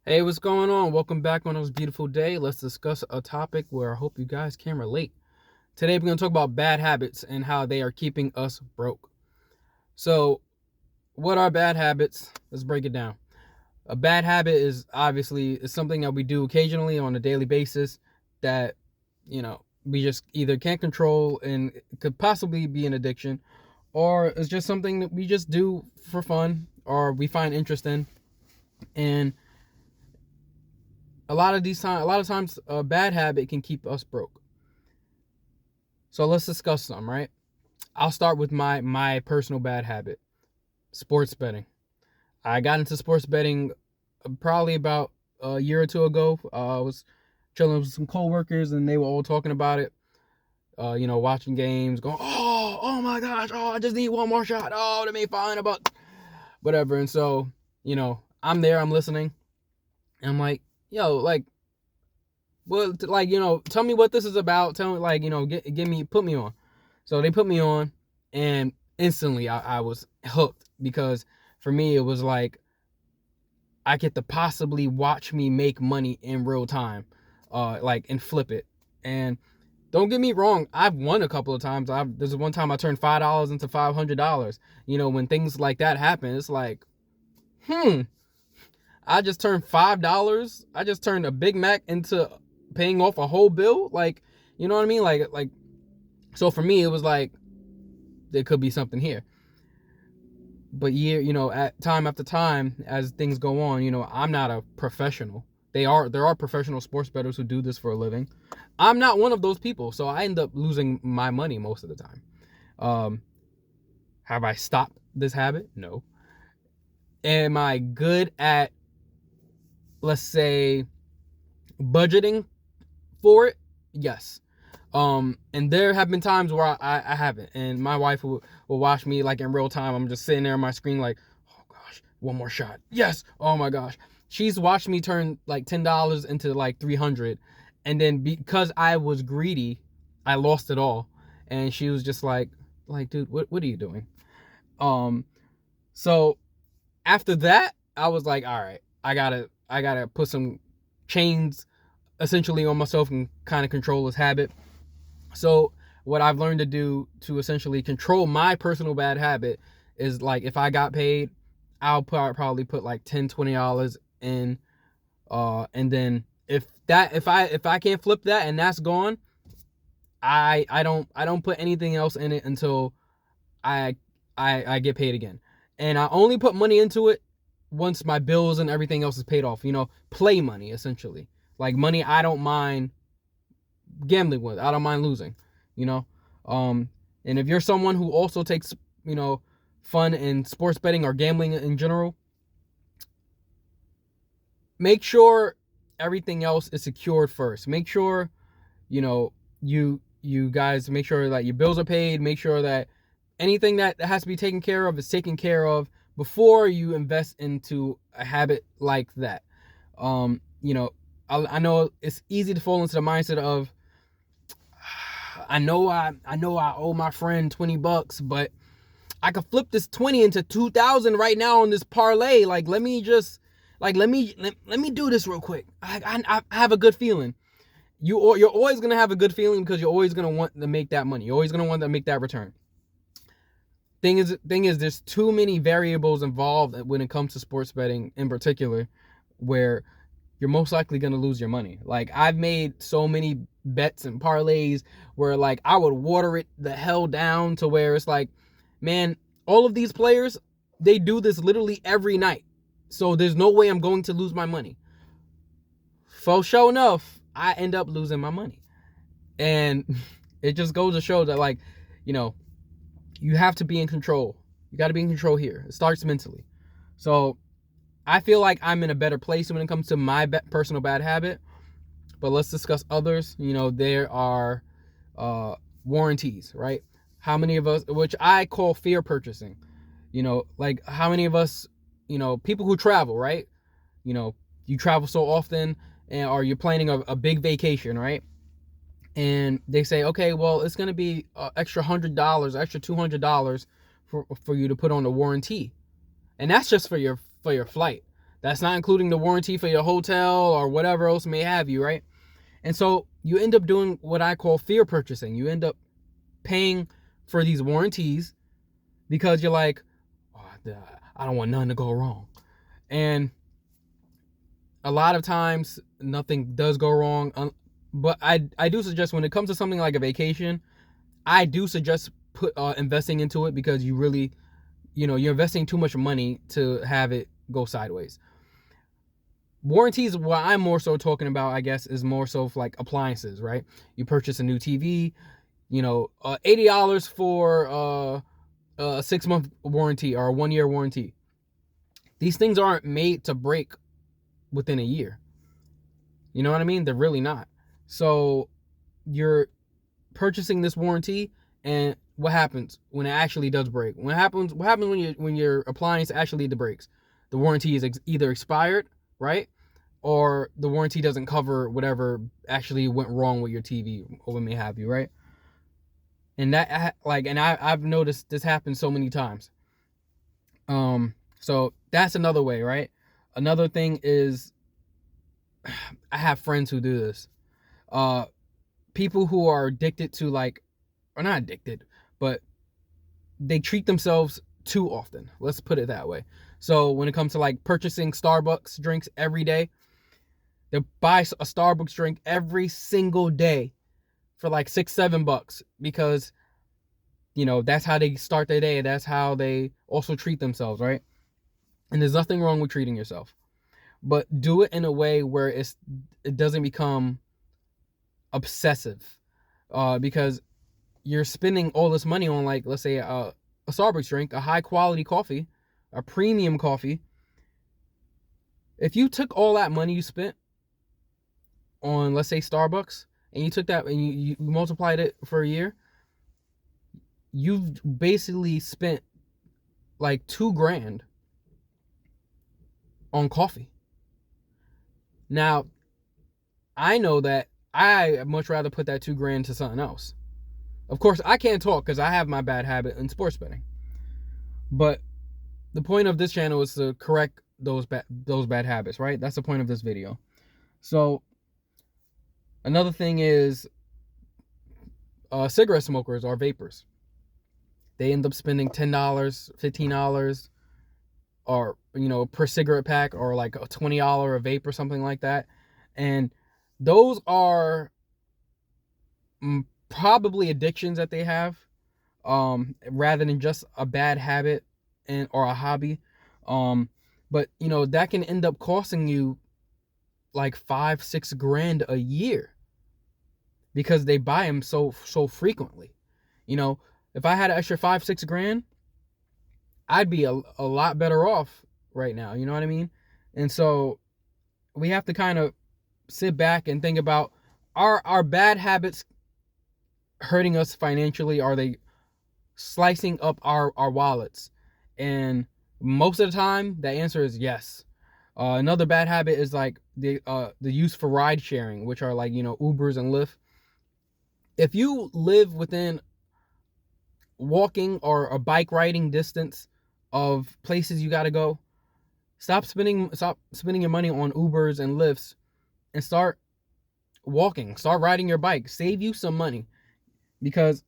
Hey, what's going on? Welcome back on this beautiful day. Let's discuss a topic where I hope you guys can relate. Today, we're going to talk about bad habits and how they are keeping us broke. So, what are bad habits? Let's break it down. A bad habit is something that we do occasionally on a daily basis that, we just either can't control and it could possibly be an addiction, or it's just something that we just do for fun or we find interest in. And a lot of times, a bad habit can keep us broke. So let's discuss some, right? I'll start with my personal bad habit, sports betting. I got into sports betting probably about a year or two ago. I was chilling with some coworkers and they were all talking about it. Watching games, going, oh my gosh, I just need one more shot. Oh, they made $500, whatever. And so, I'm there, I'm listening, and I'm like, yo, like, well, tell me what this is about. Tell me, put me on. So they put me on, and instantly I was hooked because for me it was like I get to possibly watch me make money in real time, and flip it. And don't get me wrong, I've won a couple of times. There's one time I turned $5 into $500. When things like that happen, it's like, hmm, I just turned $5. I just turned a Big Mac into paying off a whole bill. Like, you know what I mean? So for me, it was like there could be something here. But at time after time, as things go on, I'm not a professional. There are professional sports bettors who do this for a living. I'm not one of those people, so I end up losing my money most of the time. Um, have I stopped this habit? No. Am I good at, let's say, budgeting for it? Yes. And there have been times where I haven't, and my wife will watch me like in real time. I'm just sitting there on my screen like, oh gosh, one more shot. Yes. Oh my gosh. She's watched me turn like $10 into like 300, and then because I was greedy, I lost it all, and she was just like, dude, what are you doing? Um, so after that, I was like, all right, I gotta put some chains essentially on myself and kind of control this habit. So what I've learned to do to essentially control my personal bad habit is, like, if I got paid, I'll probably put like $10-$20 in, and then if I can't flip that and that's gone, I don't put anything else in it until I I get paid again. And I only put money into it once my bills and everything else is paid off. Play money essentially, like money I don't mind gambling with. I don't mind losing, you know. Um, and if you're someone who also takes, fun in sports betting or gambling in general, make sure everything else is secured first. Make sure, you guys make sure that your bills are paid. Make sure that anything that has to be taken care of is taken care of before you invest into a habit like that. Um, you know, I know it's easy to fall into the mindset of, I know I owe my friend $20, but I could flip this 20 into 2,000 right now on this parlay. Like, let me just, let me do this real quick. I have a good feeling. You're always gonna have a good feeling because you're always gonna want to make that money. You're always gonna want to make that return. Thing is, there's too many variables involved when it comes to sports betting in particular, where you're most likely going to lose your money. Like, I've made so many bets and parlays where, like, I would water it the hell down to where it's like, man, all of these players, they do this literally every night. So there's no way I'm going to lose my money. For sure enough, I end up losing my money. And it just goes to show that, like, you know, you have to be in control. You got to be in control here. It starts mentally. So I feel like I'm in a better place when it comes to my personal bad habit. But let's discuss others. There are warranties, right? How many of us, which I call fear purchasing, like how many of us, people who travel, right? You travel so often, or you're planning a big vacation, right? And they say, okay, well, it's going to be extra $100, extra $200 for you to put on the warranty. And that's just for your flight. That's not including the warranty for your hotel or whatever else may have you, right? And so you end up doing what I call fear purchasing. You end up paying for these warranties because you're like, oh, I don't want nothing to go wrong. And a lot of times nothing does go wrong. But I do suggest, when it comes to something like a vacation, I do suggest investing into it, because you really, you're investing too much money to have it go sideways. Warranties, what I'm more so talking about, I guess, is more so like appliances, right? You purchase a new TV, $80 for a 6-month warranty or a 1-year warranty. These things aren't made to break within a year. You know what I mean? They're really not. So you're purchasing this warranty, and what happens when it actually does break? What happens when your appliance actually breaks? The warranty is either expired, right? Or the warranty doesn't cover whatever actually went wrong with your TV or what may have you, right? And I've noticed this happen so many times. So that's another way, right? Another thing is, I have friends who do this. People who are addicted to, or not addicted, but they treat themselves too often. Let's put it that way. So when it comes to purchasing Starbucks drinks every day, they buy a Starbucks drink every single day for $6-7 because, that's how they start their day. That's how they also treat themselves, right? And there's nothing wrong with treating yourself, but do it in a way where it doesn't become obsessive, because you're spending all this money on, let's say a Starbucks drink, a high quality coffee, a premium coffee. If you took all that money you spent on, let's say, Starbucks, and you took that and you multiplied it for a year, you've basically spent $2,000 on coffee. Now, I know that I much rather put that $2,000 to something else. Of course, I can't talk because I have my bad habit in sports betting. But the point of this channel is to correct those bad habits, right? That's the point of this video. So another thing is, cigarette smokers or vapors. They end up spending $10, $15, or per cigarette pack, or a $20 a vape or something like that. And those are probably addictions that they have, rather than just a bad habit or a hobby. But that can end up costing you $5-6 a year, because they buy them so frequently. If I had an extra $5-6 I'd be a lot better off right now. You know what I mean? And so we have to kind of sit back and think about, our bad habits hurting us financially? Are they slicing up our wallets? And most of the time, the answer is yes. Another bad habit is the use for ride sharing, which are Ubers and Lyft. If you live within walking or a bike riding distance of places you got to go, stop spending your money on Ubers and Lyfts and start walking, start riding your bike. Save you some money, because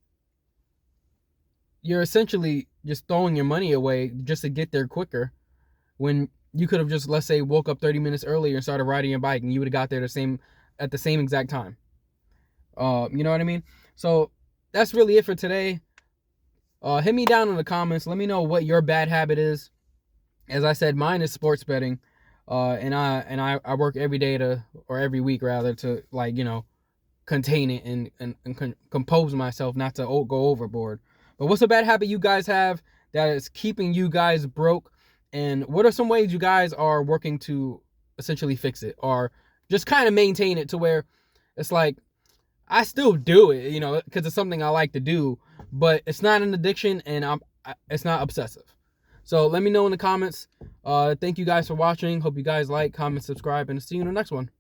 you're essentially just throwing your money away just to get there quicker, when you could have just, let's say, woke up 30 minutes earlier and started riding your bike, and you would have got there at the same exact time. You know what I mean? So that's really it for today. Hit me down in the comments. Let me know what your bad habit is. As I said, mine is sports betting. And I work every day or every week rather, to contain it and compose myself not to go overboard. But what's a bad habit you guys have that is keeping you guys broke? And what are some ways you guys are working to essentially fix it, or just kind of maintain it to where it's I still do it, because it's something I like to do, but it's not an addiction, and it's not obsessive. So let me know in the comments. Thank you guys for watching. Hope you guys like, comment, subscribe, and see you in the next one.